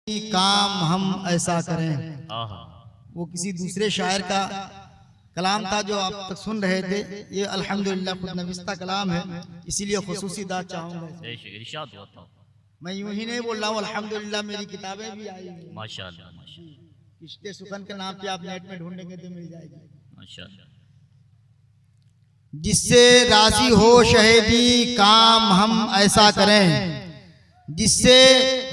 काम हम ऐसा करें। वो किसी दूसरे शायर का कलाम था जो आप तक सुन रहे थे। ये अल्हम्दुलिल्लाह खुद नविस्ता कलाम है, इसीलिए खुसूसी दाद चाहूंगा। मैं यूं ही नहीं बोल रहा हूँ, अल्हम्दुलिल्लाह मेरी किताबें भी आई हैं माशाअल्लाह। किश्ते सुखन के नाम पे आप नेट में ढूंढेंगे तो मिल जाएगी माशाअल्लाह। जिससे राजी हो शहीदी काम हम ऐसा करें, जिससे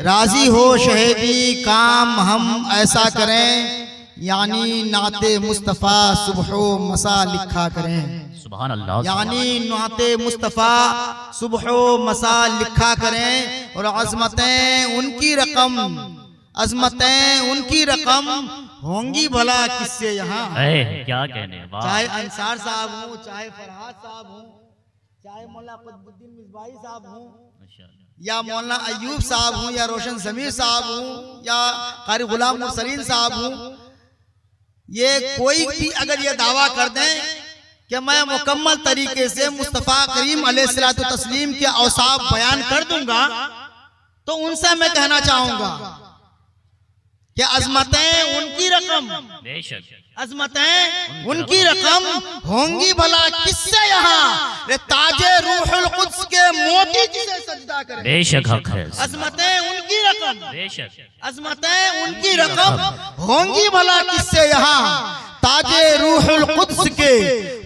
राजी हो शहीदी काम हम ऐसा करें, यानी नाते मुस्तफ़ा सुबह मसा लिखा करें। सुभान अल्लाह। यानी नाते मुस्तफ़ा सुबह मसा लिखा करें और अज़मतें उनकी रकम, अज़मतें उनकी रकम होंगी भला किससे यहाँ। क्या कहने, चाहे अंसार साहब हो, चाहे फरहाद साहब हो, चाहे मौलाना कुतुबुद्दीन मिसबाही साहब हो, या मौलाना अयूब साहब हो, या रोशन ज़मीर साहब हो, या कारी गुलाम मुरसलीन साहब हो, ये कोई भी अगर ये दावा कर दें कि मैं मुकम्मल तरीके से मुस्तफ़ा करीम अलैहिस्सलातु तस्लीम के औसाफ बयान कर दूंगा, तो उनसे मैं कहना चाहूंगा कि अज़मतें उनकी रकम, बेशक अज़मतें उनकी रकम होंगी भला किससे यहाँ। रे ताजे रूहुल कुद्स के मोती जिसे सजदा करे। बेशक हक है। अज़मतें उनकी रकम, बेशक अज़मतें उनकी रकम होंगी भला किससे यहाँ। ताजे रूहुल कुद्स के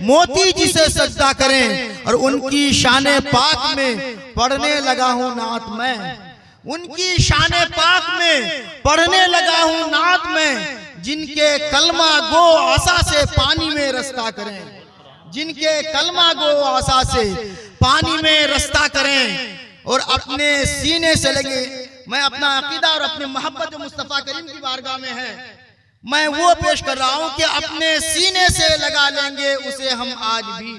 मोती जिसे सजदा करें, और उनकी शान पाक में पढ़ने लगा हूँ नात में, उनकी शान पाक में पढ़ने लगा हूँ नात में। जिनके कलमा गो आसा से पानी में रास्ता करें, जिनके कलमा गो आसा से पानी में रास्ता करें, और अपने सीने से लगे। मैं अपना अकीदा और अपनी मोहब्बत जो मुस्तफ़ा करीम की बारगाह में है, मैं वो पेश कर रहा हूँ कि अपने सीने से लगा लेंगे उसे हम आज भी।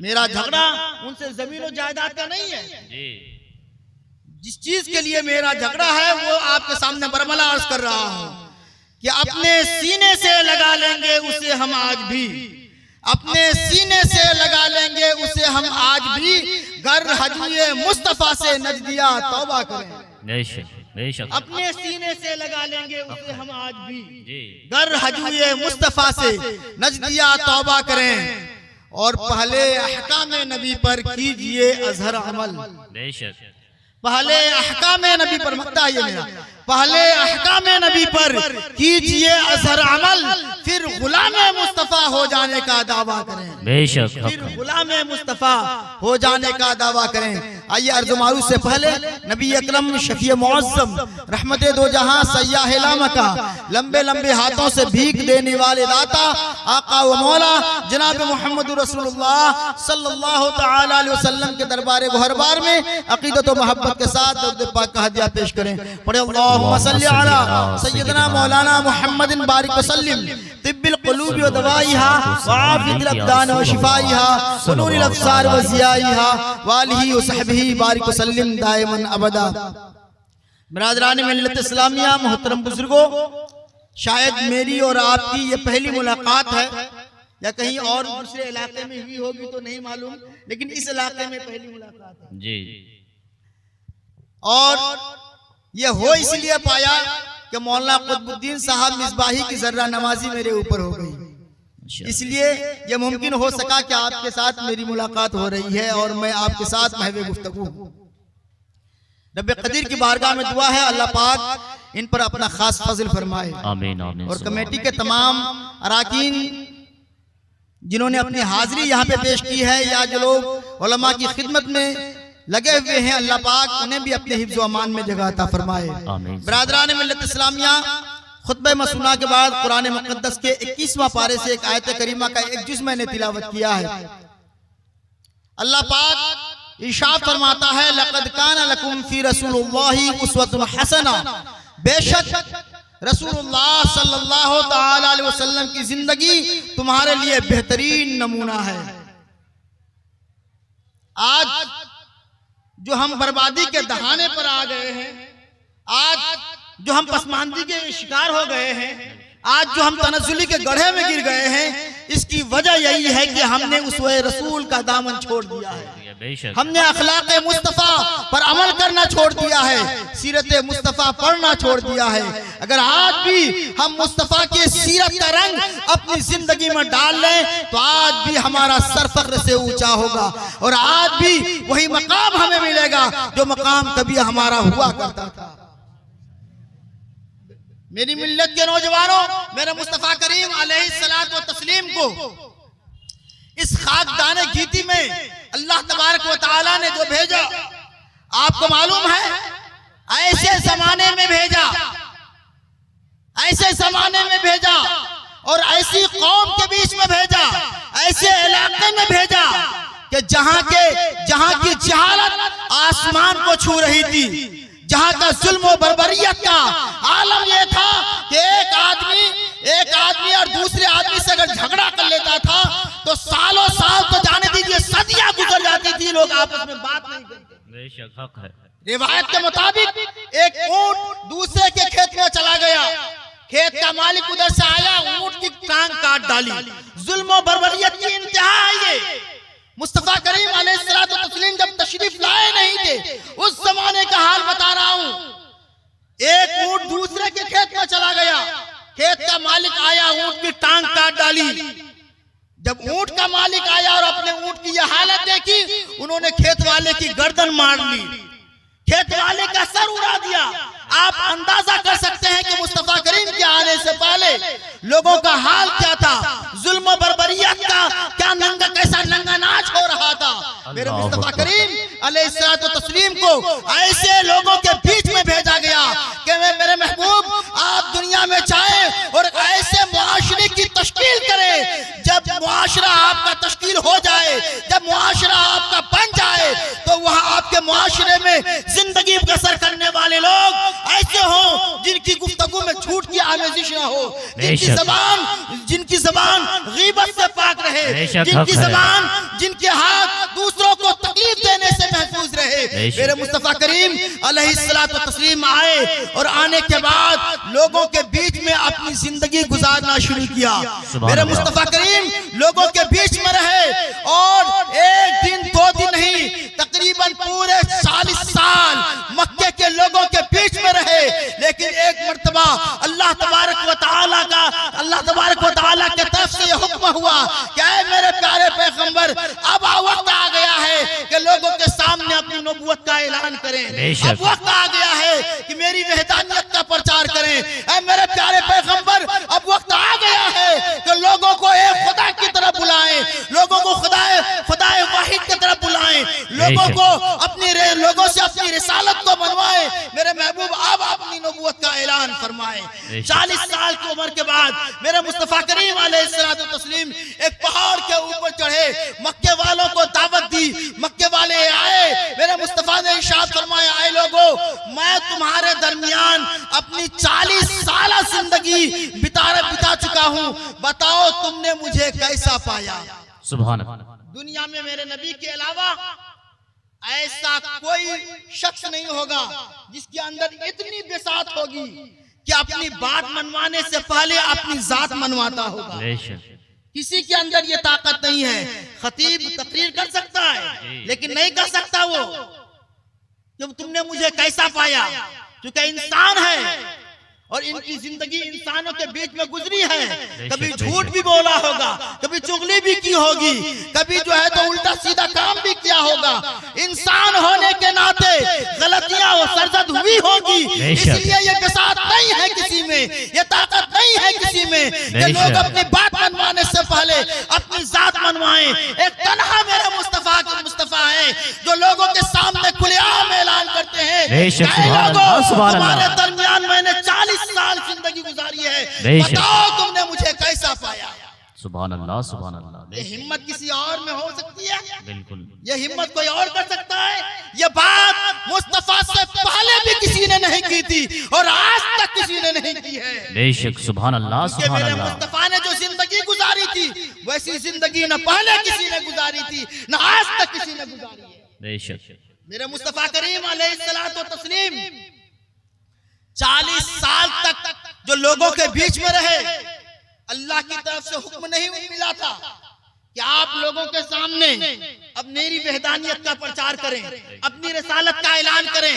मेरा झगड़ा उनसे जमीन और जायदाद का नहीं है जी। जिस चीज के लिए मेरा झगड़ा है वो आपके सामने बरमला अर्ज कर रहा हूँ कि अपने सीने से लगा लेंगे उसे हम आज भी, अपने सीने से लगा लेंगे उसे हम आज भी। गर हजूए मुस्तफ़ा से नजदिया तौबा करें। बेशक बेशक। अपने सीने से लगा लेंगे उसे हम आज भी, गर हजूए मुस्तफ़ा से नजदिया तौबा करें। और पहले अहकाम नबी पर कीजिए अजहर अमल। बेशक। पहले अहकाम नबी पर मक्ता है मेरा, पहले अहकाम नबी पर कीजिए अजहर अमल, फिर गुलाम मुस्तफ़ा हो जाने का दावा करें। बेशक। फिर गुलाम मुस्तफ़ा हो जाने का दावा करें। आइए अर्ज़ मारूफ से पहले नबी अकरम शफी मुअज़्ज़म रहमते दो जहां सय्याह लामका, लंबे लंबे हाथों से भीख देने वाले दाता आका व मौला जनाब मोहम्मद रसूलुल्लाह सल्लल्लाहु तआला अलैहि वसल्लम के दरबार गुहरबार में अकीदत व मोहब्बत के साथ दरूद पाक का हदिया पेश करें। पढ़े अल्लाहुम्मा सल्ली अला सय्यदना मौलाना मुहम्मदिन बारिक वसल्लिम तिब्बिल क़ुलूबि व दवाइहा व आफियतिल अब्दान व शिफाइहा व नूरिल अब्सार व ज़ियाइहा व आलिहि व सहबिही बारिक वसल्लिम दाइमन अबदा। बिरादरान मिल्लत इस्लामिया, मोहतरम बुजुर्गों, शायद मेरी और आपकी ये पहली मुलाकात है, या कहीं और दूसरे इलाके में हुई होगी तो नहीं मालूम, लेकिन इस इलाके में पहली मुलाकात है जी। और ये हो इसलिए पाया कि मौलाना कुतुबुद्दीन साहब मिसबाही की जर्रा नमाजी मेरे ऊपर हो गई, इसलिए ये मुमकिन हो सका कि आपके साथ मेरी मुलाकात हो रही है और मैं आपके साथ महवे गुफ्तगू हूं। रब्बे कदीर की बारगाह में दुआ है अल्लाह पाक इन पर अपना खास फजल फरमाए। आमीन आमीन। और कमेटी के तमाम अराकीन जिन्होंने अपनी हाजिरी यहाँ पे पेश की है, या जो लोग उलमा की खिदमत में लगे हुए हैं, अल्लाह पाक उन्हें भी अपने हिफ्ज़ व अमान में जगह अता फरमाए। बिरादरान मिल्लत इस्लामिया, खुतबा मसूना के बाद कुरान मुक़द्दस के 21वां पारे से एक आयत करीमा का एक जुज़ मैंने तिलावत किया है। अल्लाह पाक इरशाद फरमाता है, लक़द कान लकुम फ़ी रसूलिल्लाहि उस्वतुन हसना, बेशक रसूलुल्लाह सल्लल्लाहु तआला अलैहि वसल्लम की जिंदगी तुम्हारे लिए बेहतरीन नमूना है। आज जो हम बर्बादी के दहाने पर आ गए हैं, आज जो हम पसमानदी के शिकार हो गए हैं, आज जो हम तनज़्ज़ुली के गड्ढे में गिर गए हैं, इसकी वजह यही है कि हमने उस रसूल का दामन छोड़ दिया है। बेशक। हमने अखलाक मुस्तफ़ा पर अमल करना छोड़ दिया है, सीरत मुस्तफ़ा पढ़ना छोड़ दिया है। अगर आज भी हम मुस्तफ़ा के सीरत का रंग अपनी जिंदगी में डाल लें तो आज भी हमारा सर फख्र से ऊंचा होगा और आज भी वही मकाम हमें मिलेगा जो मकाम कभी हमारा हुआ करता था। मेरी मिल्लत के नौजवानों, मेरे मुस्तफ़ा करीम अलैहिस्सलातु व तस्लीम को इस खाकदाने गीती में अल्लाह तबारक व तआला ने जो भेजा, आपको मालूम है ऐसे जमाने में भेजा, ऐसे जमाने में भेजा और ऐसी कौम के बीच में भेजा, ऐसे इलाके में भेजा कि जहां की जहालत आसमान को छू रही थी, जहां का जुल्म और बर्बरियत का आलम यह था कि एक आदमी और दूसरे आदमी से अगर झगड़ा कर लेता था तो सालों साल तो जाने दीजिए सदियां गुजर जाती थी, लोग आपस में बात नहीं करते। बेशक हक है। रिवायत के मुताबिक एक ऊंट दूसरे के खेत में चला गया, खेत का मालिक उधर से आया, ऊंट की टांग काट डाली। जुल्म और बर्बरियत की इंतहा है ये। मुस्तफा करीम अलैहिस्सलातु व तस्लीम जब तशरीफ लाए नहीं थे उस जमाने का हाल बता रहा हूं। एक ऊंट दूसरे के खेत में चला गया, खेत का मालिक आया, ऊंट की टांग काट डाली। जब ऊंट का मालिक आया और अपने ऊंट की यह हालत देखी, उन्होंने खेत वाले की गर्दन मार ली, खेत वाले का सर उड़ा दिया। आप अंदाजा कर सकते हैं कि मुस्तफा करीम के आने से पहले लोगों का हाल क्या था, जुल्म बर्बरियत का क्या कैसा नंगा नाच हो रहा था। मेरे मुस्तफा करीम अलैहिस्सलातु व तस्लीम को ऐसे लोगों के बीच में भेजा गया कि मेरे महबूब आप दुनिया में चाहें और ऐसे मुआशरे की तश्कील करें, जब मुआशरा आपका तश्कील हो जाए, जब मुआशरा आपका बन जाए तो वहां आपके मुआशरे में जिंदगी बसर करने वाले लोग ऐसे हो जिनकी गुफ्तगू में झूठ की आमेजिश ना हो, जिनकी जबान गीबत से पाक रहे, जिनके हाथ दूसरों को तकलीफ देने से महफूज रहे। मेरे मुस्तफा करीम अलैहिस्सलातु व तस्लीम आए और आने के बाद लोगों के बीच में अपनी जिंदगी गुजारना शुरू किया। मेरे मुस्तफा करीम लोगों के बीच में रहे और एक दिन दो दिन नहीं, तकरीबन पूरे 40 साल मक्के के लोगों के बीच में रहे। लेकिन एक मर्तबा अल्लाह तबारक व तआला के तरफ से हुक्म हुआ कि ऐ मेरे प्यारे पैगंबर, अब वक्त आ गया है कि लोगों के सामने अपनी नबूवत का ऐलान करें, अब वक्त आ गया है कि मेरी वहदानियत का प्रचार करें। ऐ मेरे प्यारे पैगंबर, अब वक्त आ गया है कि लोगों को एक खुदा की तरफ बुलाएं, लोगों को खुदाए वाहिद की तरफ बुलाएं, लोगों से अपनी रिसालत को बनवाएं। मेरे महबूब अब अपनी नबूवत का ऐलान फरमाएं। 40 साल की उम्र के बाद मेरे मुस्तफा करीम अलैहिस्सलातु व तस्लीम एक पहाड़ के ऊपर चढ़े, मक्के वालों को दावत दी, मक्के वाले आए। मेरे मुस्तफा ने इरशाद फरमाया, आए लोगों, मैं तुम्हारे दरमियान अपनी 40 साल जिंदगी बिता चुका हूं, बताओ तुमने मुझे कैसा पाया। सुभान अल्लाह। दुनिया में मेरे नबी के अलावा ऐसा कोई शख्स नहीं होगा जिसके अंदर इतनी बिसात होगी कि अपनी बात मनवाने से पहले अपनी जात मनवाता होगा। किसी के अंदर ये ताकत नहीं है। खतीब तकरीर कर सकता है लेकिन नहीं कर सकता वो जब तुमने मुझे कैसा पाया, क्योंकि इंसान है और इनकी जिंदगी इंसानों के बीच में गुजरी है। कभी झूठ भी बोला होगा, कभी चुगली भी की होगी, कभी जो है तो उल्टा सीधा काम भी किया होगा। इंसान होने के नाते गलतियां और सरजद हुई होगी, इसलिए ये बिसात नहीं है किसी में, ये ताकत नहीं है किसी में कि लोग अपनी बात मनवाने से पहले अपनी जात मनवाएं। एक तन्हा मेरा मुस्तफा है जो लोगों के सामने खुलेआम ऐलान करते हैं, तुम्हारे दरमियान मैंने 40 साल जिंदगी गुजारी है, बताओ तुमने मुझे कैसा पाया। सुभान अल्लाह, सुभान अल्लाह। ये हिम्मत किसी और में हो सकती है? बिल्कुल। ये हिम्मत कोई और कर सकता है? ये बात मुस्तफा से पहले भी किसी ने नहीं की थी और आज तक किसी ने नहीं की है। बेशक, सुभान अल्लाह, सुभान अल्लाह। मुस्तफा ने जो जिंदगी गुजारी थी वैसी जिंदगी न पहले किसी ने गुजारी थी न आज तक किसी ने गुजारी है। बेशक। मेरे मुस्तफा करीम अलैहिस्सलातु व तस्लीम 40 साल तक जो लोगों के बीच में रहे, अल्लाह की तरफ से हुक्म नहीं मिला था कि आप लोगों के सामने अब मेरी वहदानियत का प्रचार करें, अपनी रिसालत का ऐलान करें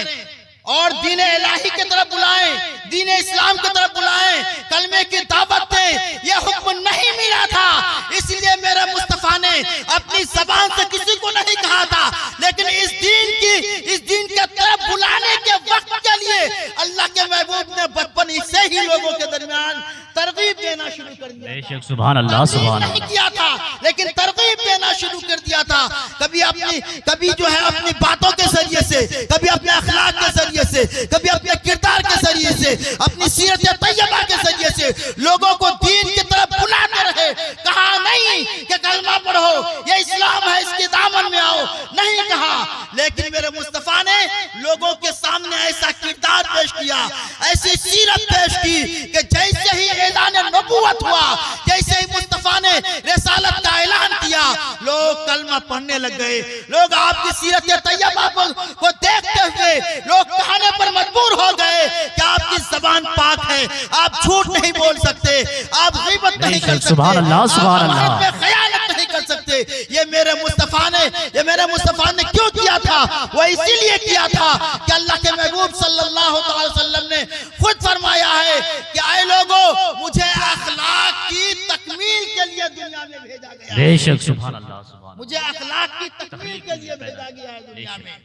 और दीन इलाही की तरफ बुलाएं, दीन इस्लाम की तरफ बुलाएं, कलमे की दावत दें। यह हुक्म नहीं मिला था, इसलिए मेरे मुस्तफा ने अपनी जबान से किसी को नहीं कहा था, लेकिन इस दीन के तरफ बुलाने के वक्त के लिए अल्लाह के महबूब ने बचपन से ही लोगों के दरमियान तरगीब देना शुरू कर दिया। बेशक सुभान अल्लाह, सुभान नहीं किया था, लेकिन तरगीब देना शुरू कर दिया था। कभी जो है अपनी बातों के जरिए से, कभी अपने अखलाक के जरिए से, कभी अपने किरदार के जरिए से, अपनी सीरत तैयबा के जरिए से लोगों को दीन की तरफ बुलाते रहे। कहा नहीं कि कलमा पढ़ो, ये इस्लाम है, इसके दामन में आओ, नहीं कहा। लेकिन मेरे मुस्तफा ने लोगों के सामने ऐसा किरदार पेश किया, ऐसी सीरत पेश की कि जैसे ही ऐलान नबूवत हुआ, जैसे ही मुस्तफा ने रिसालत का ऐलान किया, लोग कलमा पढ़ने लग गए। लोग आपकी सीरत तैयबा को देखते हुए लोग कहने पर मजबूर हो गए कि आपकी जबान पाक है, आप झूठ नहीं बोल सकते, आप गीबत नहीं कर सकते, सुभान अल्लाह, सुभान अल्लाह, आप खयानत नहीं कर सकते। ये मेरे मुस्तफा ने क्यों किया था? वो इसीलिए किया था कि अल्लाह के महबूब सल्लल्लाहु अलैहि वसल्लम ने खुद फरमाया है कि आए लोगों, मुझे अखलाक की तकमील के लिए दुनिया में भेजा गया। बेशक सुभान अल्लाह, सुभान, मुझे अखलाक की तकमील के लिए भेजा गया है दुनिया में।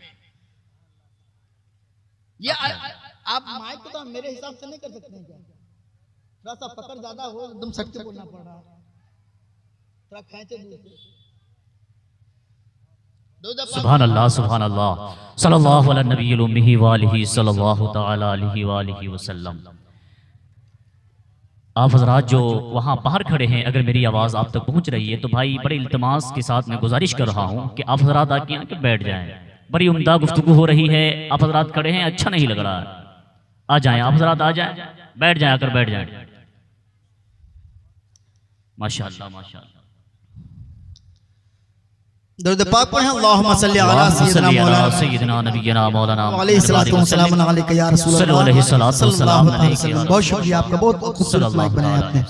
ये आप माइक तो मेरे हिसाब से नहीं कर सकते हैं क्या? थोड़ा सा पकड़ ज्यादा हो, एकदम सट के बोलना पड़ रहा है, थोड़ा खींचे दूर से। सुभान अल्लाह, सुभान अल्लाह, सल्लल्लाहु अला नबील उम्मी व आलिहि सल्लल्लाहु तआला अलैहि व आलिहि वसल्लम। आप हजरात जो वहाँ बाहर खड़े हैं, अगर मेरी आवाज़ आप तक पहुँच रही है तो भाई बड़े इल्तिमास के साथ मैं गुजारिश कर रहा हूँ कि आप हजरात आके यहाँ के बैठ जाएं। बड़ी उम्दा गुफ्तगू हो रही है, आप हजरात खड़े हैं, अच्छा नहीं लग रहा है। आ जाएं आप हजरात, आ जाएं, बैठ जाएं, आकर बैठ जाएं। माशाअल्लाह, माशाअल्लाह। दरूद पाक पढ़ें, अल्लाहुम्मा सल्ली अला सय्यिदना नबियना मौलाना अलैहि सलातु व सलाम अलैका या रसूल अल्लाह। बहुत शुक्रिया आपका, बहुत खूबसूरत माइक बनाया आपने।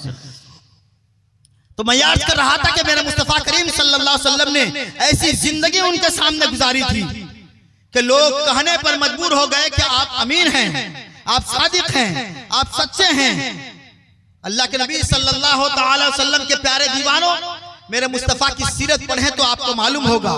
तो मैं याद कर रहा था कि मेरे मुस्तफा करीम सल्लल्लाहु अलैहि वसल्लम ने ऐसी जिंदगी उनके सामने गुजारी थी कि लोग कहने पर मजबूर हो गए कि आप अमीन हैं, आप सादिक हैं, आप सच्चे हैं। अल्लाह के नबी सल्लल्लाहु अलैहि वसल्लम के प्यारे दीवानों, मेरे मुस्तफा की सीरत पढ़ें तो आपको मालूम होगा।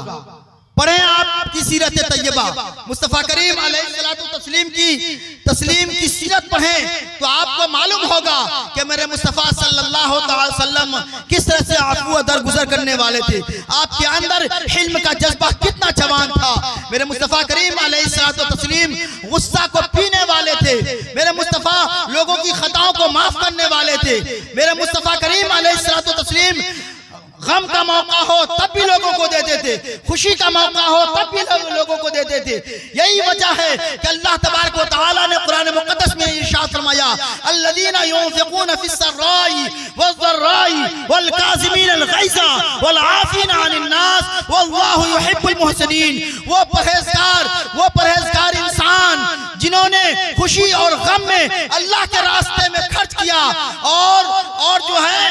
पढ़ें आपकी सीरत तैयबा, मुस्तफा करीम अलैहिस्सलातु तस्लीम की सीरत पढ़ें तो आपको मालूम होगा कि मेरे मुस्तफा सल्लल्लाहु अलैहि वसल्लम किस तरह से आफू दरगुजर करने वाले थे। आपके अंदर हिल्म का जज्बा कितना जवान था। मेरे मुस्तफा करीम अलैहिस्सलातु तस्लीम गुस्सा को पीने वाले थे। मेरे मुस्तफा लोगों की खताओं को माफ करने वाले थे। मेरे मुस्तफा करीम अलैहिस्सलातु तस्लीम गम का मौका हो तब भी लोगों को देते थे, खुशी का मौका हो तब भी लोगों को देते थे। यही वजह है कि अल्लाह तबारक व तआला ने कुरान मुक़द्दस में इरशाद फरमाया, अल्लज़ीना युनफ़िक़ूना फ़िस्सर्राई वज़्ज़र्राई वल काज़िमीना अल ग़ैज़ा वल आफ़ीना अनिन नास वल्लाहु युहिब्बुल मुहसिनीन। वो परहेज़गार इंसान जिन्होंने खुशी और गम में अल्लाह के रास्ते में खर्च किया, और जो है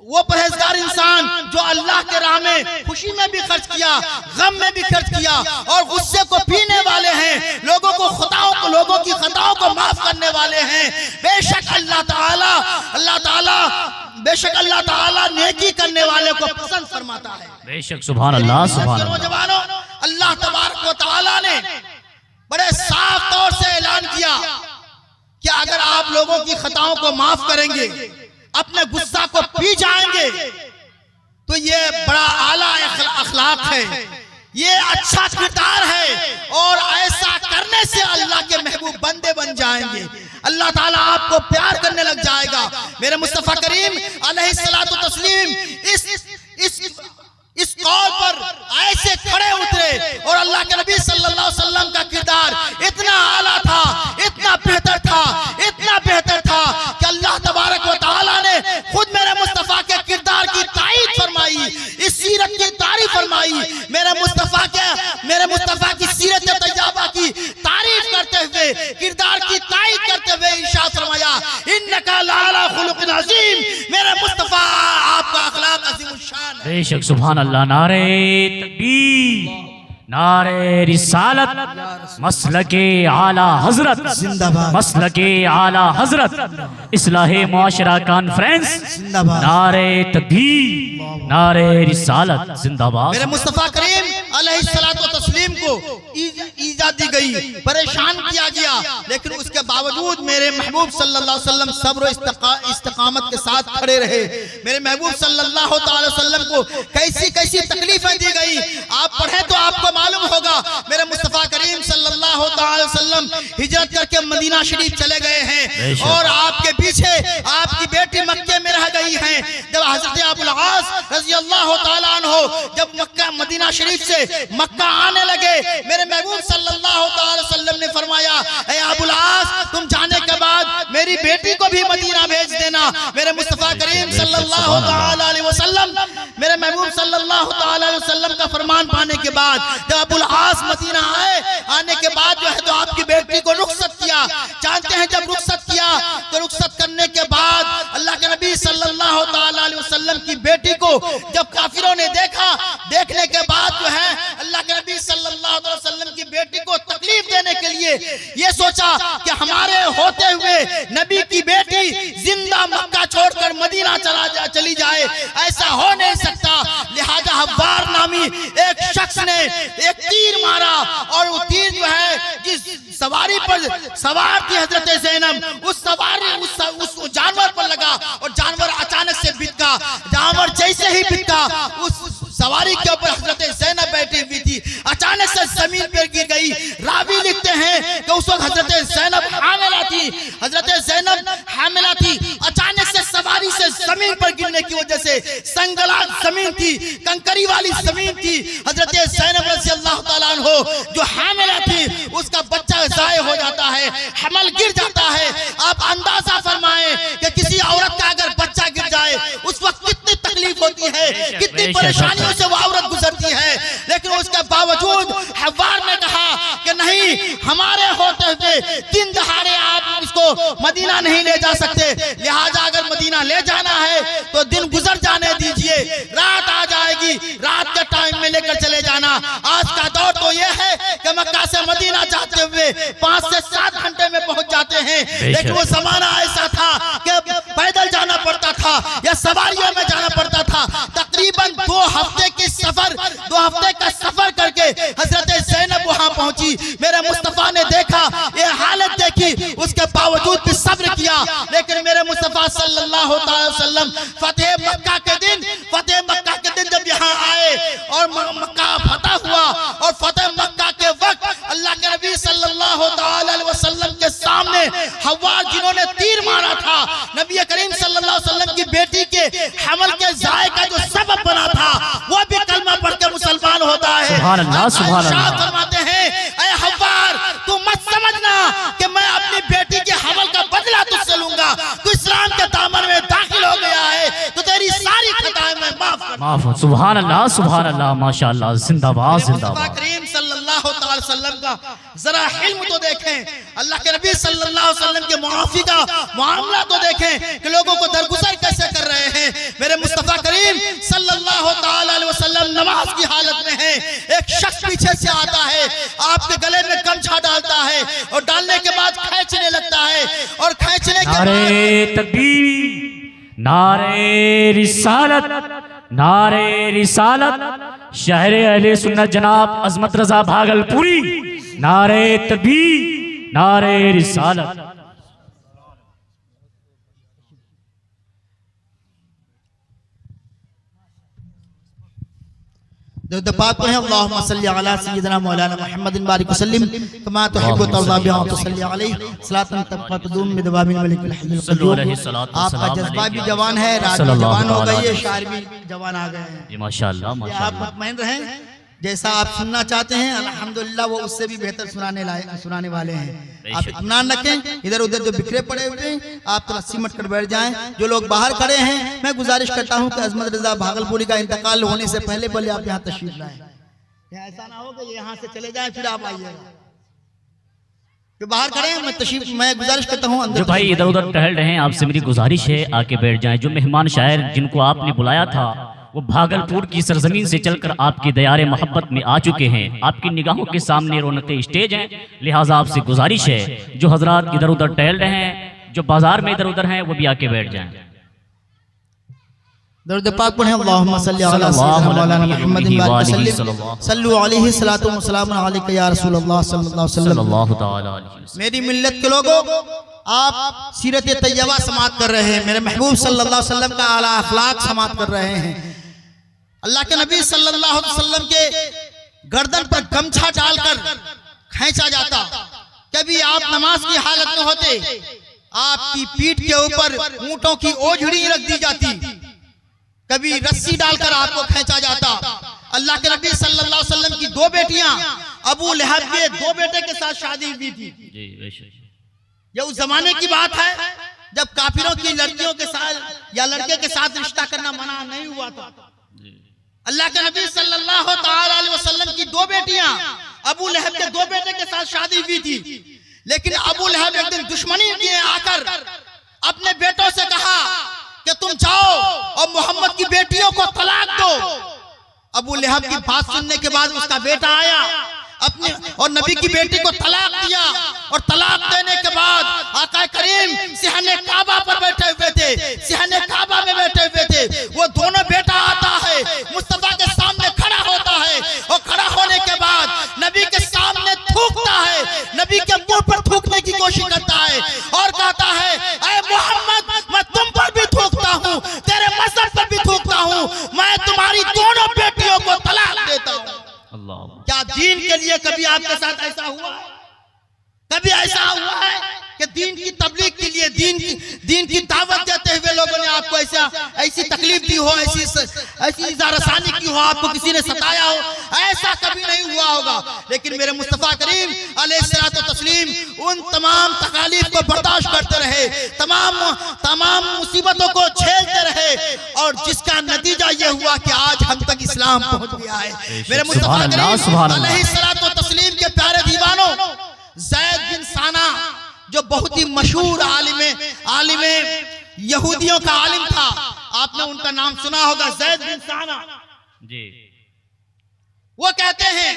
वो परहेजगार इंसान जो अल्लाह के राह में खुशी में भी खर्च किया, गम में भी खर्च किया, और गुस्से को पीने वाले हैं, लोगों की खताओं को माफ करने वाले हैं। बेशक अल्लाह ताला नेकी करने वाले को पसंद फरमाता है। बेशक सुभान अल्लाह, सुभान अल्लाह। नौजवानों, अल्लाह तबारक व तआला ने बड़े साफ तौर से ऐलान किया कि अगर आप लोगों की खताओं को माफ करेंगे, अपने गुस्सा को पी जाएंगे, तो ये बड़ा आला अखलाक है, ये अच्छा किरदार है, और ऐसा करने से अल्लाह के महबूब बंदे बन जाएंगे। अल्लाह ताला आपको प्यार करने लग जाएगा। मेरे मुस्तफा करीम अलैहिस्सलातु तस्लीम इस कौल पर ऐसे खड़े उतरे, और अल्लाह के नबी सल्लल्लाहु अलैहि वसल्लम का किरदार इतना आला था, इतना बेहतर था कि अल्लाह तबारक व तआला ने खुद मेरे मुस्तफा के किरदार की तारीफ फरमाई, इस सीरत की तारीफ फरमाई। मेरे मुस्तफा की सीरत तैयबा की तारीफ करते हुए, किरदार की तारीफ करते हुए इरशाद फरमाया, इन्नका लअला खुलुक़िन अज़ीम। मेरे मुस्तफा आपका अखलाक अज़ीमुश शान है। बेशक सुभान अल्लाह। नारे तकबीर, नारे रिसालत, मसलके आला हजरत जिंदाबाद, मसलके आला हजरत, इस्लाहे मुआशरा कॉन्फ्रेंस जिंदाबाद, नारे तकबीर, नारे रिसालत जिंदाबाद। मेरे मुस्तफा करीम अलैहिस्सलातु तस्लीम को इजाज़त दी गई, परेशान किया गया, लेकिन उसके बावजूद मेरे महबूब सल्लल्लाहु अलैहि वसल्लम सब्र इस्तिकामत के साथ खड़े रहे। मेरे महबूब सल्लल्लाहु अलैहि वसल्लम को कैसी कैसी तकलीफें दी गई, आप पढ़े तो आपको मालूम होगा। मेरे मुस्तफा करीम सल्लल्लाहु अलैहि वसल्लम हिजरत करके मदीना शरीफ चले गए हैं और आपके पीछे आपकी बेटी मक्के में रह गई है। जब हजरत अबुल आस रज़ियल्लाहु ताला अन्हु जब मक्का मदीना शरीफ से मक्का आने लगे, मेरे महबूब सल्लल्लाहु अलैहि वसल्लम ने फरमाया, ए अबुल आस, तुम जाने के बाद मेरी बेटी को भी मदीना भेज देना। मेरे मुस्तफा करीम सल्लल्लाहु अलैहि वसल्लम, मेरे महबूब सल्लल्लाहु अलैहि वसल्लम का फरमान पाने के बाद जब अबुल आस मदीना आए, आने के बाद जो है तो आपकी बेटी को रुखसत किया। जानते हैं जब रुखसत किया तो रुखसत करने के बाद अल्लाह के नबी सल्लल्लाहु अलैहि वसल्लम की बेटी को जब काफिरों ने देखा, देखने के बाद जो है अल्लाह के नबी सल्लल्लाहु अलैहि वसल्लम की बेटी को तकलीफ देने के लिए ये सोचा कि हमारे होते हुए नबी की बेटी जिंदा मक्का छोड़कर मदीना चली जाए, ऐसा हो नहीं सकता। लिहाजा हव्वार नामी एक शख्स ने एक तीर मारा और वो तीर जो है जिस सवारी पर सवार थी हजरत ज़ैनब, उस सवारी उस जानवर पर लगा और जानवर अचानक से बिका। जानवर जैसे ही बिका, उस सवारी के ऊपर हजरत ज़ैनब बैठी हुई थी, अचानक से जमीन पर गिर गई। रावी लिखते हैं कि उस वक्त हजरत ज़ैनब हामिला थी, हजरत ज़ैनब हामिला थी। अचानक से सवारी से जमीन पर गिरने की वजह से संगला जमीन थी, कंकरी वाली जमीन थी। हजरत ज़ैनब रज़ियल्लाहु ताला अन्हो जो हामिला थी, उसका बच्चा ज़ाय हो जाता है, हमल गिर जाता है। आप अंदाजा फरमाएं कि किसी औरत का अगर बच्चा गिर जाए उस वक्त कितनी तकलीफ होती है, कितनी परेशानियों से वो औरत गुजरती है। लेकिन उसके बावजूद हव्वार ने कहा कि नहीं, हमारे होते हुए दिन दहाड़े आप उसको मदीना नहीं ले जा सकते, लिहाजा अगर मदीना ले जाना है तो दिन गुजर जाने दीजिए, रात आ जाएगी, रात के टाइम में लेकर चले जाना। आज का दौर तो ये है कि मक्का से मदीना जाते हुए 5 से 7 घंटे में पहुंच जाते हैं, लेकिन वो जमाना ऐसा था कि पैदल जाना पड़ता था या सवारियों में जाना पड़ता था। तकरीबन 2 हफ्ते की सफर, 2 हफ्ते का सफर करके हजरत ज़ैनब वहां पहुंची। मेरे मुस्तफा ने देखा, ये हालत देखी, उसके बावजूद भी सब्र किया। लेकिन मेरे मुस्तफा सल्लल्लाहु अलैहि वसल्लम फतेह मक्का के दिन जब यहाँ आए और मक्का फतह हुआ, और फतेह मक्का के वक्त अल्लाह के नबी सल्लल्लाहु अलैहि वसल्लम के सामने हव्वार जिन्होंने तीर मारा था, नबी करीम सल्लल्लाहु अलैहि वसल्लम की बेटी के हमल के ज़ाय का जो सबब बना था, वो भी कलमा पढ़ के मुसलमान होता है। सुभान अल्लाह, सुभान अल्लाह। फरमाते हैं, ऐ हव्वार, तू मत समझना कि मैं अपनी बेटी के हमल का बदला तुझसे लूंगा। तू इस्लाम के दामन में दाखिल हो गया है तो तेरी सारी खताएं मैं माफ। सुभान अल्लाह, सुभान अल्लाह, माशाअल्लाह, जिंदाबाद जिंदाबाद। करीम सल्लल्लाहु अलैहि वसल्लम का जरा हिल्म तो देखें, अल्लाह के नबी सल्लल्लाहु अलैहि वसल्लम के मुआफी का मामला तो देखें कि लोगों को दरगुजर कैसे कर रहे हैं। मेरे मुस्तफा करीम सल्लल्लाहु अलैहि वसल्लम नमाज की हालत में है, एक शख्स पीछे से आता है, आपके गले में गमछा डालता है और डालने के बाद खींचने लगता है, और खींचने के बाद नारे तकबीर, नारे रिसालत, नारे रिसालत, शहर अहले सुन्नत जनाब अजमत रजा भागलपुरी, नारे तकबीर, नारे रिसालत। पाक पढ़ें, अल्लाहुम्मा सल्ली अला सय्यिदिना मौलाना मुहम्मदिन बारिक वसल्लिम कमा तुहिब्बु तर्ज़ा बिहा व तुसल्ली अलैहि सलातन तब्क़ा तदूम बिदवामिल मलिकिल हय्युल क़य्यूम। आपका जज्बा भी जवान है, रात भी जवान हो गई है, शायर भी जवान आ गए हैं। माशाअल्लाह, आप माशाअल्लाह। मुतमईन रहें, जैसा आप सुनना चाहते हैं अल्हम्दुलिल्लाह वो उससे भी बेहतर सुनाने वाले हैं। आप इत्मीनान रखें, इधर उधर जो बिखरे पड़े हुए हैं आप तो सिमट कर बैठ जाएं। जो लोग बाहर खड़े हैं, मैं गुजारिश करता हूं कि अजमत रजा भागलपुरी का इंतकाल होने से पहले आप यहाँ तशरीफ लाएं। ऐसा ना हो कि यहाँ से चले जाएं फिर आप आइएगा। जो बाहर खड़े हैं मैं गुजारिश करता हूँ जो भाई इधर उधर टहल रहे हैं, आपसे मेरी गुजारिश है आके बैठ जाएं। जो मेहमान शायर जिनको आपने बुलाया था वो भागलपुर की सरजमीन से चलकर आपकी दयारे मोहब्बत में आ चुके हैं। आपकी निगाहों के सामने रौनक स्टेज हैं, लिहाजा आपसे गुजारिश है जो हजरात इधर उधर टहल रहे हैं, जो बाजार में इधर उधर हैं, वो भी आके बैठ जाएं। दरूद पाक पढ़ें, अल्लाहुम्मा सल्ली अला सय्यिदिना मौलाना मुहम्मदिन व सल्लम सल्लु अलैहि सलातु व सलाम अलैका या रसूलल्लाह सल्लल्लाहु तआला अलैहि वसल्लम। मेरी मिल्लत के लोगों, आप सीरत तैयबा समाअत कर रहे हैं, मेरे महबूब सल्लल्लाहु अलैहि वसल्लम का आला अखलाक समाअत कर रहे हैं। अल्लाह के नबी सल्लल्लाहु अलैहि वसल्लम के गर्दन पर गमछा डालकर खींचा जाता। कभी आप नमाज की हालत में होते, आपकी पीठ के ऊपर ऊंटों की ओझड़ी रख दी जाती, कभी रस्सी डालकर आपको खींचा जाता। अल्लाह के नबी सल्लल्लाहु अलैहि वसल्लम की दो बेटियां अबू लहब के दो बेटे के साथ शादी हुई थी। ये उस जमाने की बात है जब काफिरों की लड़कियों के साथ या लड़के के साथ रिश्ता करना मना नहीं हुआ था। अल्लाह के नबी सल्लल्लाहु तआला अलैहि वसल्लम की दो बेटियां अबू लहब के दो बेटे के साथ शादी हुई थी, लेकिन अबू लहब एक दिन दुश्मनी किए आकर अपने बेटों से कहा कि तुम जाओ और मोहम्मद की बेटियों को तलाक दो। अबू लहब की बात सुनने के बाद उसका बेटा आया अपने और नबी की बेटी को तलाक दिया, और तलाक देने के बाद आका करीम सिहने काबा पर बैठे हुए थे, सिहने काबा में बैठे हुए थे। वो दोनों बेटा आता है, मुस्तफा के सामने खड़ा होता है, और खड़ा होने के बाद नबी के सामने थूकता है, नबी के मुंह पर थूकने की कोशिश करता है और कहता है, ऐ मोहम्मद, मैं तुम पर भी थूकता हूँ, तेरे मजहब पर भी थूकता हूँ, मैं तुम्हारी दोनों बेटियों को तलाक देता हूँ। क्या दीन के लिए कभी आपके साथ ऐसा हुआ है? कभी ऐसा हुआ है कि दीन की तबलीग के लिए, दीन की दावत देते हुए लोगों ने आपको ऐसी तकलीफ दी हो, ऐसी इज़ारसानी की हो, आपको किसी ने सताया हो? ऐसा कभी नहीं हुआ होगा। लेकिन मेरे मुस्तफा करीम अलैहिस्सलातु तस्लीम उन तमाम तकालीफ को बर्दाश्त करते रहे, तमाम मुसीबतों को झेलते रहे, और जिसका नतीजा ये हुआ कि आज हम तक इस्लाम पहुंच गया है। मेरे मुस्तफा करीम अलैहिस्सलातु तस्लीम के प्यारे दीवानों, ज़ैद बिन साना जो बहुत ही मशहूर आलिम यहूदियों का आलिम था, आपने उनका नाम सुना होगा, ज़ैद बिन साना जी। वो कहते हैं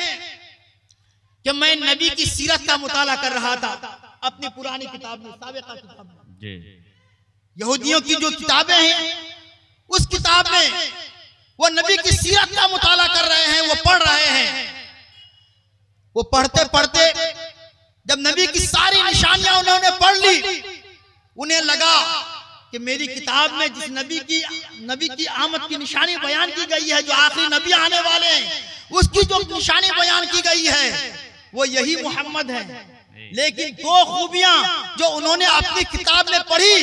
कि मैं नबी की सीरत का मुताला कर रहा था अपनी पुरानी किताब में, साबिक़ा किताब में जी। यहूदियों की जो किताबें हैं उस किताब में वो नबी की सीरत का मुताला कर रहे हैं, वो पढ़ रहे हैं। वो पढ़ते पढ़ते जब नबी की सारी निशानियां उन्होंने पढ़ ली, उन्हें लगा कि मेरी किताब में जिस नबी की आमद की निशानी बयान की गई है, जो आखिरी नबी आने वाले हैं, उसकी जो निशानी बयान की गई है वो यही मोहम्मद है। लेकिन दो खूबियां जो उन्होंने अपनी किताब में पढ़ी,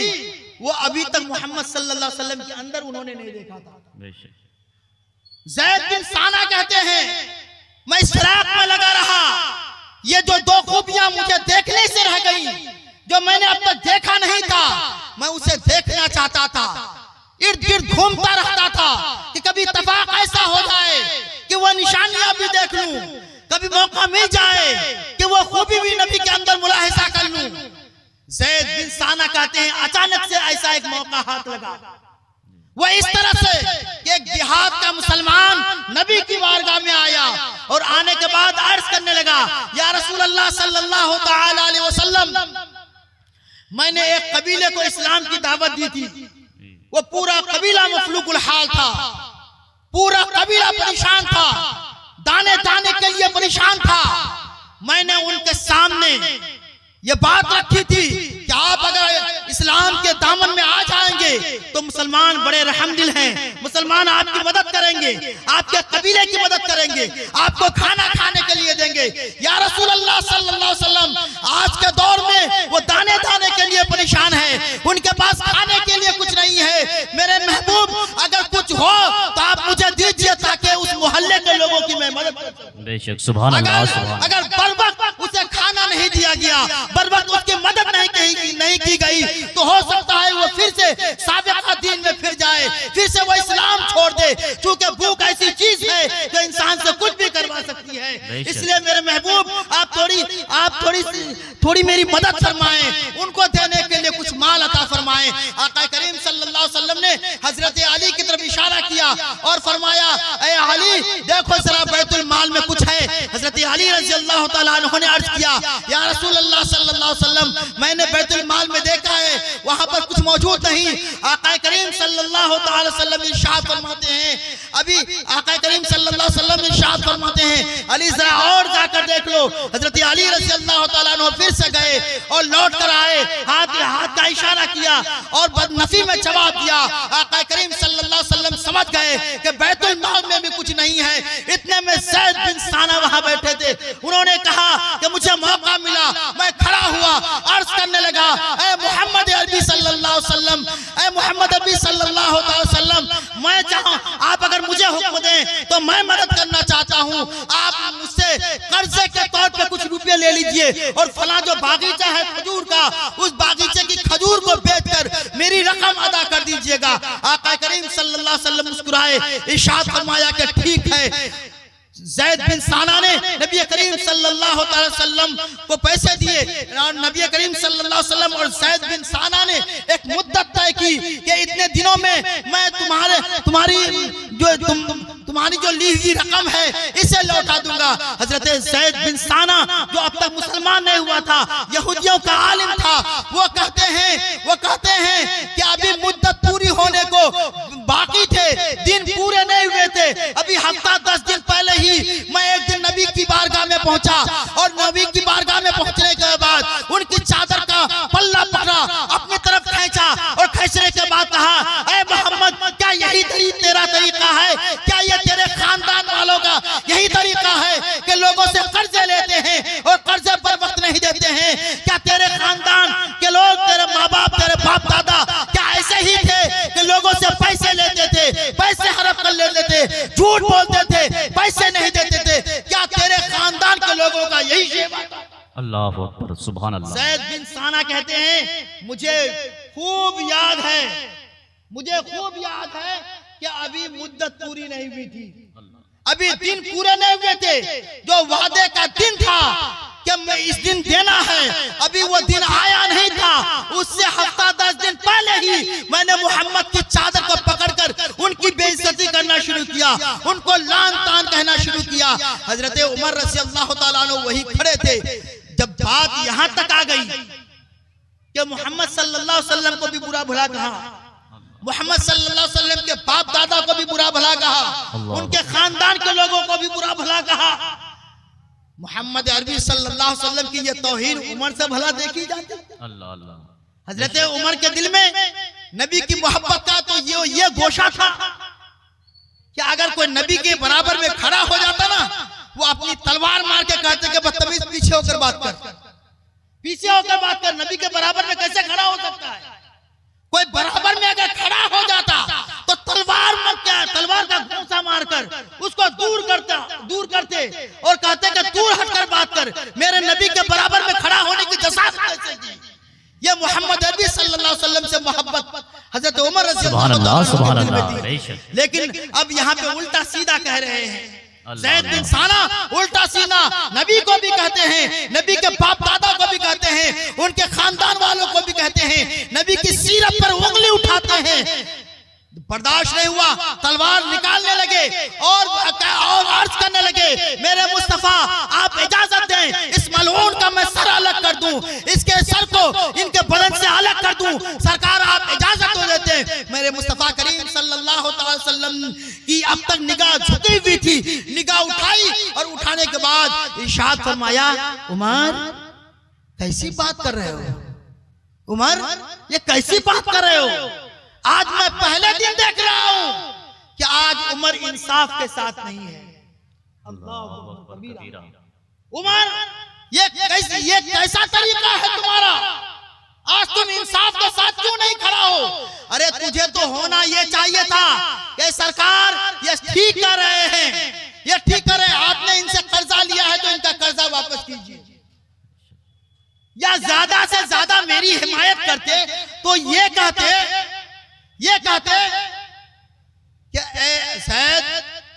वो अभी तक मोहम्मद सल्लल्लाहु अलैहि वसल्लम के अंदर उन्होंने नहीं देखा था। ज़ैद बिन साना कहते हैं, मैं इस फिराक में लगा रहा, ये जो दो खूबियां मुझे देखने से रह गई, जो मैंने अब तक देखा नहीं था, मैं उसे देखना चाहता था। इर्द गिर्द घूमता रहता था कि कभी इत्तेफाक ऐसा हो जाए कि वो निशानियां भी देख लूं, कभी मौका मिल जाए कि वो खूबी भी नबी के अंदर मुलाहिजा कर लूं। ज़ैद बिन साना कहते हैं, अचानक से ऐसा एक मौका हाथ लगा। वो इस तरह से कि एक देहात का मुसलमान नबी की बारगाह में आया, और आने के बाद अर्ज करने लगा, या रसूल अल्लाह सल्लल्लाहु तआला अलैहि वसल्लम, मैंने एक कबीले को इस्लाम की दावत दी थी। वो पूरा कबीला मफलूकुल हाल था, पूरा कबीला परेशान था, दाने दाने के लिए परेशान था। मैंने उनके सामने ये बात रखी थी कि आप अगर इस्लाम के दामन में आ जाएंगे तो मुसलमान बड़े रहमदिल हैं, मुसलमान आपकी मदद करेंगे, आपके कबीले की मदद करेंगे, आपको खाना खाने के लिए देंगे। या रसूल अल्लाह सल्लल्लाहु अलैहि वसल्लम, आज के दौर में वो दाने दाने के लिए परेशान है, उनके पास खाने के लिए कुछ नहीं है। मेरे महबूब, अगर कुछ हो तो आप मुझे दीजिए ताकि उस मोहल्ले के लोगों की मैं मदद कर सकूं। बेशक, सुभान अल्लाह। अगर बर वक्त उसे खाना नहीं दिया गया, बर वक्त उसकी मदद नहीं की गई, तो हो सकता है वो फिर से साबिक़ा दीन में फिर जाए, फिर से वो इस्लाम छोड़ दे, क्योंकि भूख ऐसी चीज है जो इंसान से कुछ भी करवा सकती है। इसलिए मेरे महबूब, आप थोड़ी मेरी मदद फरमाएं, उनको देने के लिए कुछ माल अता फरमाएं। आका करीम सल्लल्लाहु अलैहि वसल्लम ने हजरत अली की तरफ इशारा किया और फरमाया, ए अली देखो जरा बैतुल माल में कुछ है। हजरत अली रजी अल्लाह ताला अन्हु ने अर्ज किया, या रसूल अल्लाह सल्लल्लाहु अलैहि वसल्लम मैंने बैतुल माल में देखा है, वहां पर कुछ मौजूद नहीं। आका करीम सल्लल्लाहु अलैहि वसल्लम इरशाद फरमाते हैं, अभी आका करीम सल्लल्लाहु अलैहि वसल्लम इरशाद फरमाते हैं, अली जरा और जाकर देख लो। हजरत अली रजी अल्लाह ताला अन्हु फिर से गए और लौट कर आए, हाथ का इशारा किया और बदनफी में जवाब दिया। आका करीम सल्लल्लाहु अलैहि वसल्लम समझ गए कि बैतुल माल में भी कुछ नहीं है। इतने में ज़ैद बिन साना वहां बैठे थे। उन्होंने कहा कि मुझे मौका मिला, मैं खड़ा हुआ, अर्ज करने लगा, ए मोहम्मद अरबी सल्लल्लाहु अलैहि वसल्लम, ए मोहम्मद अरबी सल्लल्लाहु अलैहि वसल्लम, मैं चाहूं आप अगर मुझे हुक्म दें तो मैं मदद करना चाहता हूं। आप मुझसे कर्जे के तौर पे कुछ रुपये ले लीजिए और फला जो बागीचा है खजूर का, उस बागीचे की खजूर को बेचकर मेरी रकम अदा कर दीजिएगा। आका करीम सल्लल्लाहु अलैहि वसल्लम मुस्कुराए, इरशाद फरमाया कि ठीक है। ज़ैद बिन साना ने नबी करीम सल्लल्लाहु अलैहि वसल्लम को पैसे दिए और नबी करीम सल्लल्लाहु अलैहि वसल्लम और ज़ैद बिन साना ने एक मुद्दत तय की कि इतने दिनों में मैं तुम्हारी जो ली हुई रकम है इसे लौटा दूंगा। हजरत ज़ैद बिन साना जो अब तक मुसलमान नहीं हुआ था, यहूदियों का आलिम था, वो कहते हैं कि अभी मुद्दत पूरी होने को बाकी थे, दिन पूरे नहीं हुए थे। अभी हफ्ता 10 दिन पहले ही मैं एक दिन नबी की बारगाह में पहुंचा और नबी की बारगाह में पहुंचने के बाद उनकी चादर का पल्ला पकड़ा, अपनी तरफ खींचा और खींचने के बाद कहा, ऐ मोहम्मद क्या यही तेरा तरीका है? क्या ये तेरे खानदान वालों का यही तरीका है कि लोगों से कर्जे लेते हैं और कर्जे पर वक्त नहीं देते हैं? क्या तेरे खानदान के लोग, तेरे माँ बाप, तेरे बाप दादा क्या ऐसे ही थे कि लोगों से पैसे लेते थे, पैसे हड़प कर लेते थे, झूठ बोलते थे, पैसे नहीं देते थे? क्या तेरे खानदान के लोगों का यही शेवा था? अल्लाह अकबर, सुभान अल्लाह। ज़ैद बिन साना कहते हैं, मुझे खूब याद है कि अभी मुद्दत पूरी नहीं हुई थी, अभी दिन पूरे नहीं हुए थे। जो वादे का दिन था कि मैं इस दिन देना है, अभी वो दिन आया नहीं था। उससे हफ्ता 10 दिन पहले ही मैंने मोहम्मद की चादर को पकड़कर उनकी बेइज्जती करना शुरू किया, उनको लान तान कहना शुरू किया। हजरत उमर रज़ी अल्लाह ताला अन्हु वही खड़े थे। जब बात यहाँ तक आ गई कि मोहम्मद सल्लल्लाहु अलैहि वसल्लम को भी बुरा भला कहा, मोहम्मद सल्लल्लाहु अलैहि वसल्लम के बाप दादा को भी बुरा भला कहा, उनके खानदान के लोगों को भी बुरा भला कहा, मोहम्मद अरबी सल्लल्लाहु अलैहि वसल्लम की ये तौहीन उमर से भला देखी जाती। अल्लाह अल्लाह। हजरत उमर के दिल में नबी की मोहब्बत का तो ये गोशा था कि अगर कोई नबी के बराबर में खड़ा हो जाता ना, वो अपनी तलवार मार के कहते कि बदतमीज पीछे होकर बात कर, नबी के बराबर में कैसे खड़ा हो सकता है? कोई बराबर में अगर खड़ा हो जाता तो तलवार का घूंसा मारकर उसको दूर करते और कहते कि दूर हटकर बात कर, मेरे नबी के बराबर में खड़ा होने की जसात कैसे की? ये मोहम्मद अरबी सल्लल्लाहु अलैहि वसल्लम से मोहब्बत हजरत उमर रज़ी अल्लाह अन्हु। लेकिन अब यहाँ पे उल्टा सीधा कह रहे हैं। ज़ैद बिन साना उल्टा सीधा नबी को भी कहते हैं, नबी के बाप दादा को भी कहते हैं, उनके खानदान वालों को भी कहते हैं, नबी की सीरत पर उंगली उठाते हैं। बर्दाश्त नहीं हुआ, तलवार निकालने लगे और अर्ज करने लगे, मेरे मुस्तफा आप इजाजत दें, इस मलऊन का मैं सर अलग कर दूं, इसके सर को इनके बदन से अलग कर दूं, सरकार आप इजाजत हो देते हैं। मेरे मुस्तफा करीम सल्लल्लाहु अलैहि वसल्लम की अब तक निगाह झुकी हुई थी, निगाह उठाई और उठाने के बाद इरशाद फरमाया, उमर कैसी बात कर रहे हो? उमर ये कैसी बात कर रहे हो? आज मैं पहले दिन देख रहा हूं कि आज उमर इंसाफ के साथ नहीं है। उमर ये कैसा तरीका है तुम्हारा? आज तुम इंसाफ के साथ क्यों नहीं खड़ा हो? अरे तुझे तो होना ये चाहिए था कि सरकार ये ठीक कर रहे हैं, ये ठीक कर रहे हैं, आपने इनसे कर्जा लिया है तो इनका कर्जा वापस कीजिए, या ज्यादा से ज्यादा मेरी हिमायत करते तो ये कहते कि ज़ैद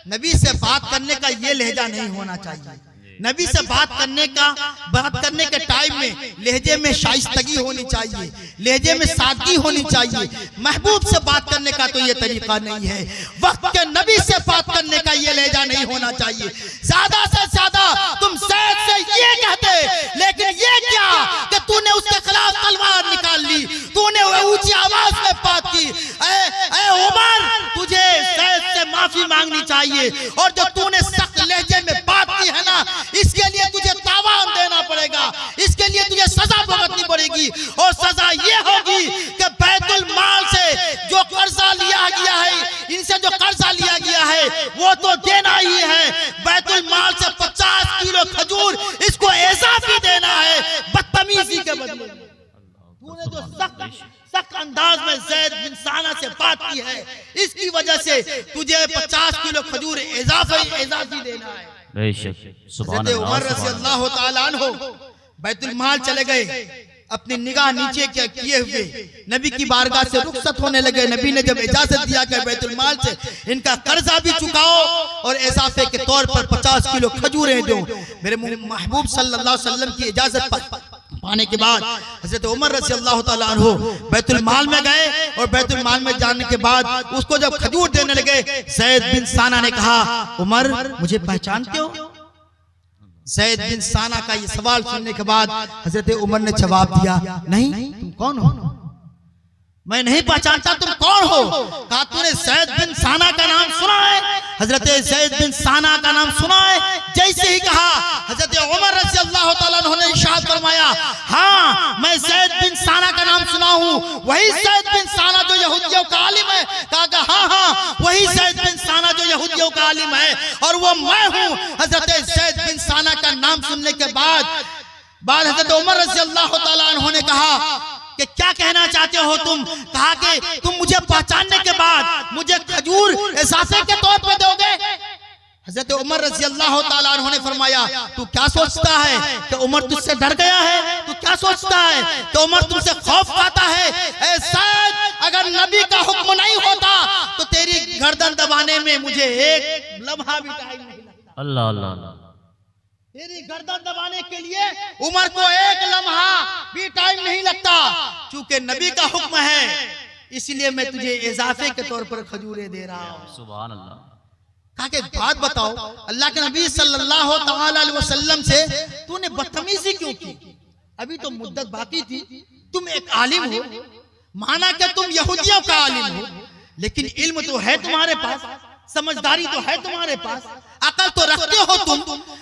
नबी से बात करने का ये लहजा नहीं होना चाहिए। नबी से बात करने के टाइम में लहजे में शाइस्तगी होनी चाहिए, लहजे में सादगी होनी चाहिए। महबूब से बात करने का तो ये तरीका नहीं है। वक्त के नबी से बात करने का ये लहजा नहीं होना चाहिए। ज्यादा से ज्यादा तुम सैयद से ये कहते, लेकिन ये क्या कि तूने उसके खिलाफ तलवार निकाल ली, तूने ऊंची आवाज में बात की। ऐ उमर, तुझे सैयद से माफी मांगनी चाहिए, और जो तूने सख्त लहजे में बात की है ना, इसके लिए तुझे तावान देना पड़ेगा, इसके लिए तुझे सजा भुगतनी पड़ेगी। और सजा ये होगी कि बैतुल माल से जो कर्जा लिया गया है, इनसे जो कर्जा लिया गया है वो तो देना ही है। बैतुल माल से 50 किलो खजूर इसको इजाफी देना है बदतमीजी के बदले। तूने जो सख्त अंदाज में ज़ैद बिन साना से बात की है, इसकी वजह से तुझे 50 किलो खजूर इजाफी देना है। हज़रत उमर रज़ी अल्लाह ताला अन्हु बैतुल माल चले गए, अपनी निगाह नीचे किए हुए नबी की बारगाह से रुखसत होने लगे। नबी ने जब इजाजत दिया कि बैतुल माल से इनका कर्जा भी चुकाओ और इजाफे के तौर पर 50 किलो खजूरें दो, मेरे महबूब सल्लल्लाहु अलैहि वसल्लम की इजाजत पाने के बाद हज़रत उमर रज़ी अल्लाह ताला अन्हु बैतुल माल में गए, और बैतुल माल में जाने के बाद उसको जब खजूर देने लगे, ज़ैद बिन साना ने कहा, उमर मुझे पहचानते हो? ज़ैद बिन साना का ये सवाल सुनने के बाद हज़रत उमर ने जवाब दिया, नहीं, तुम कौन हो? मैं नहीं पहचानता, तुम कौन हो? कहा, तूने ज़ैद बिन साना का नाम सुना है? हज़रत ज़ैद बिन साना का नाम सुना है? जैसे ही कहा, हज़रत उमर रज़ी अल्लाह ताला अन्हु ने इरशाद फरमाया, हाँ मैं ज़ैद बिन साना का नाम सुना हूँ, वही ज़ैद बिन साना जो यहूदियों का आलिम है। कहा, हाँ वही ज़ैद बिन साना जो यहूदियों का आलिम है, और वो मैं हूँ। हज़रत ज़ैद बिन साना का नाम सुनने के बाद हज़रत उमर रज़ी अल्लाह ताला अन्हु ने कहा कि क्या कहना चाहते हो तुम? कहा कि तुम मुझे पहचानने के बाद मुझे खजूर इजाफे के तौर पे दोगे? हज़रत उमर रज़ी अल्लाह ताला अन्हु ने फरमाया, तू क्या सोचता है कि उमर तुझसे डर गया है? तू क्या सोचता है कि उमर तुझसे खौफ खाता है? ऐ सैयद, अगर नबी का हुक्म नहीं होता तो तेरी गर्दन दबाने में मुझे एक लम्हा भी टाइम नहीं लगता। अल्लाह अल्लाह अल्लाह। तेरी गर्दन दबाने के लिए उमर को एक लम्हा भी टाइम नहीं लगता। चूंकि नबी का हुक्म है, इसलिए मैं तुझे इजाफे के तौर पर खजूरें दे रहा हूँ। सुभान अल्लाह। कहा कि एक बात बताओ, अल्लाह के नबी सल्लल्लाहु ताला अलैहि वसल्लम से तूने बदतमीजी क्यों की? अभी तो मुद्दत बाकी थी। तुम एक आलिम हो, माना कि तुम यहूदियों का आलिम हो, लेकिन इल्म तो है तुम्हारे पास, समझदारी तो है तुम्हारे पास, अकल तो रखते हो तुम,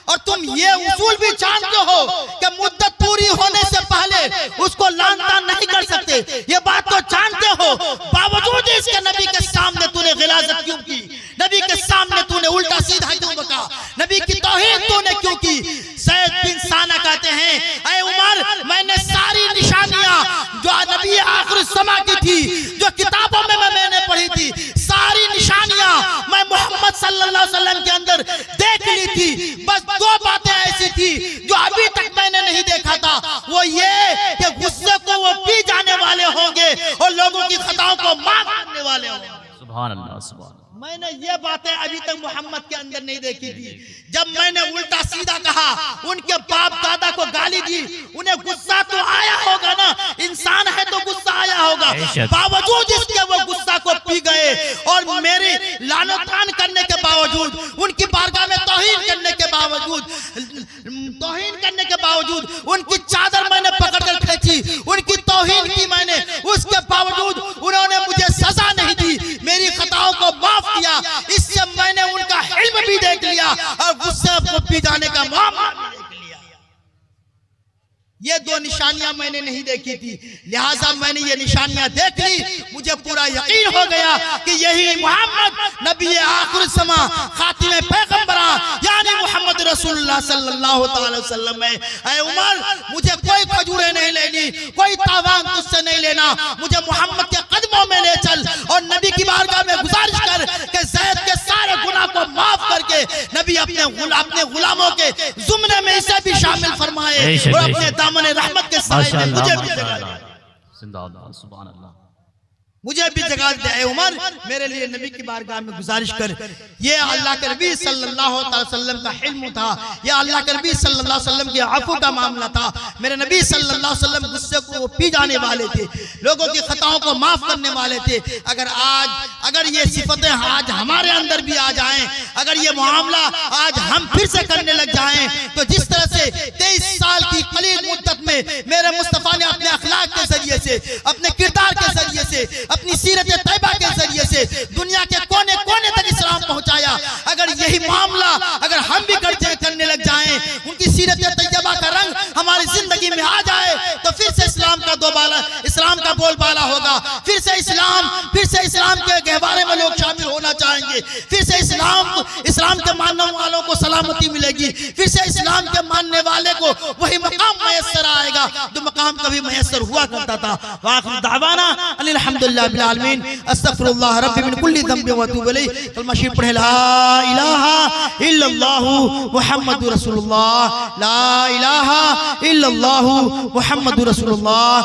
और तुम ये उसूल भी जानते हो कि मुद्दत पूरी होने से पहले उसको लान तान नहीं कर सकते। ये बात तो जानते हो, बावजूद इसके नबी के सामने तूने गिलाजत क्यों की? नबी के सामने तूने उल्टा सीधा क्यों बका? नबी की तौहीन तूने क्यों की? ज़ैद बिन साना कहते हैं, ऐ उमर, मैंने सारी निशानियां जो नबी आखिर समा की थी, जो किताबों में मैंने पढ़ी थी, सारी निशानियां मैं मोहम्मद सल्लल्लाहु अलैहि वसल्लम के अंदर देख ली थी। बस दो बातें ऐसी थी जो अभी तक मैंने नहीं देखा था, वो ये कि गुस्से को वो पी जाने वाले होंगे और लोगों की खताओं को माफ करने वाले होंगे। सुभान अल्लाह, सुभान। मैंने ये बातें अभी तक मोहम्मद के अंदर नहीं देखी थी। जब मैंने उल्टा सीधा कहा, उनके बाप दादा को गाली दी, उन्हें गुस्सा तो आया होगा ना, इंसान है तो गुस्सा आया होगा। बावजूद इसके वो गुस्सा को पी गए, और मेरी लानतान करने के बावजूद, उनकी बारगाह में तौहीन करने के बावजूद उनकी चादर मैंने पकड़कर खींची, उनकी तौहीन की मैंने, उसके बावजूद उन्होंने मुझे सजा नहीं दी, मेरी खताओं को माफ किया। इससे मैंने उनका इल्म भी देख लिया और गुस्से को पी जाने का मामला भी देख लिया। ये दो निशानियां मैंने नहीं देखी थी, लिहाजा मैंने ये निशानियां देख ली। मुझे पूरा यकीन हो गया कि यही मोहम्मद नबी आखिर समा खातिमे पैगंबरा यानी मोहम्मद रसूलुल्लाह सल्लल्लाहु अलैहि वसल्लम है। ऐ उमर, मुझे कोई खजूरें नहीं लेनी, कोई तावान तुझसे नहीं लेना, मुझे मोहम्मद के कदमों में ले चल और नबी की बारगाह में गुजारिश कर कि ज़ैद के सारे गुनाह को माफ करके नबी अपने गुलामों के जुमरे में इसे भी शामिल फरमाए और अपने दामन रहमत के साए में मुझे भी जगा दे। जिंदाबाद, सुभान अल्लाह। मुझे भी जगा दे ऐ उमर, मेरे लिए नबी की बारगाह में गुजारिश कर। ये अल्लाह के नबी सल्लल्लाहु अलैहि वसल्लम का हिल्म था, ये अल्लाह के नबी सल्लल्लाहु अलैहि वसल्लम के अफ़ू का मामला था। मेरे नबी सल्लल्लाहु अलैहि वसल्लम गुस्से को पी जाने वाले थे, लोगों की खताओं को माफ करने वाले थे। अगर ये सिफतें आज हमारे अंदर भी आ जाएं, अगर ये मामला आज हम फिर से करने लग जाएं, तो जिस तरह से 23 साल की कलील मुद्दत में मेरे मुस्तफ़ा ने अपने अखलाक के जरिए से, अपने किरदार के जरिए से, अपनी सीरत तैयबा के जरिए से दुनिया के कोने कोने तक इस्लाम पहुंचाया। अगर यही मामला अगर हम भी करने लग जाएं, उनकी सीरत तैयबा का रंग हमारी जिंदगी में आ जाए, तो फिर से इस्लाम का बोलबाला होगा, फिर से इस्लाम के गहवारे में लोग शामिल होना चाहेंगे, फिर से इस्लाम के मानने वालों को सलामती मिलेगी, फिर से इस्लाम के मानने वाले को वही मकाम मैसर आएगा जो मकाम कभी मैसर हुआ करता था। वाखिर दावाना अल्हम्दुलिल्लाह बिल आलमीन, अस्तगफिरुल्लाह रब्बी मिन कुल्ली ज़ंबि व अतूबु इलैह। कलमा शरीफ पढ़े, ला इलाहा इल्लल्लाहु मुहम्मदुर रसूलुल्लाह, ला इलाहा इल्लल्लाहु मुहम्मदुर रसूलुल्लाह।